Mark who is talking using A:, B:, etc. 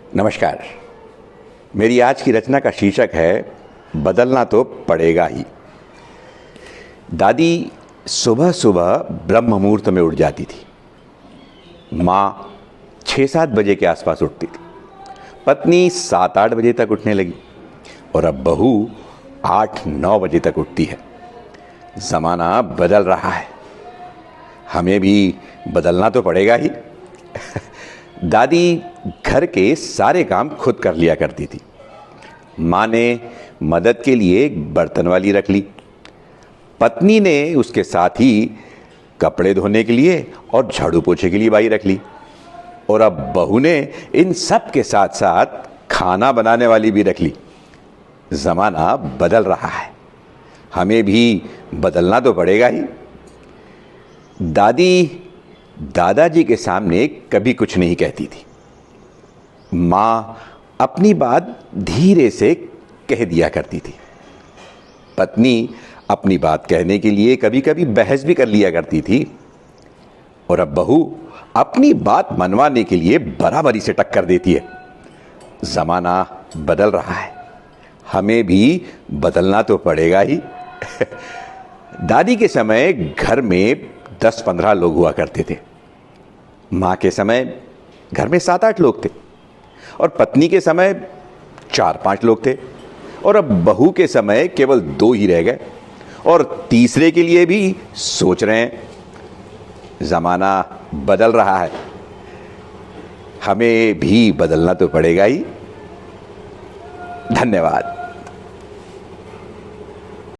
A: नमस्कार। मेरी आज की रचना का शीर्षक है बदलना तो पड़ेगा ही। दादी सुबह सुबह ब्रह्म मुहूर्त में उठ जाती थी। माँ 6-7 बजे के आसपास उठती थी। पत्नी 7-8 बजे तक उठने लगी और अब बहू 8-9 बजे तक उठती है। ज़माना बदल रहा है, हमें भी बदलना तो पड़ेगा ही। दादी घर के सारे काम खुद कर लिया करती थी। माँ ने मदद के लिए एक बर्तन वाली रख ली। पत्नी ने उसके साथ ही कपड़े धोने के लिए और झाड़ू पोछे के लिए बाई रख ली। और अब बहू ने इन सब के साथ साथ खाना बनाने वाली भी रख ली। ज़माना बदल रहा है, हमें भी बदलना तो पड़ेगा ही। दादी दादाजी के सामने कभी कुछ नहीं कहती थी। माँ अपनी बात धीरे से कह दिया करती थी। पत्नी अपनी बात कहने के लिए कभी कभी बहस भी कर लिया करती थी। और अब बहू अपनी बात मनवाने के लिए बराबरी से टक्कर देती है। ज़माना बदल रहा है, हमें भी बदलना तो पड़ेगा ही। दादी के समय घर में 10-15 लोग हुआ करते थे। माँ के समय घर में 7-8 लोग थे और पत्नी के समय 4-5 लोग थे। और अब बहू के समय केवल 2 ही रह गए और तीसरे के लिए भी सोच रहे हैं। ज़माना बदल रहा है, हमें भी बदलना तो पड़ेगा ही। धन्यवाद।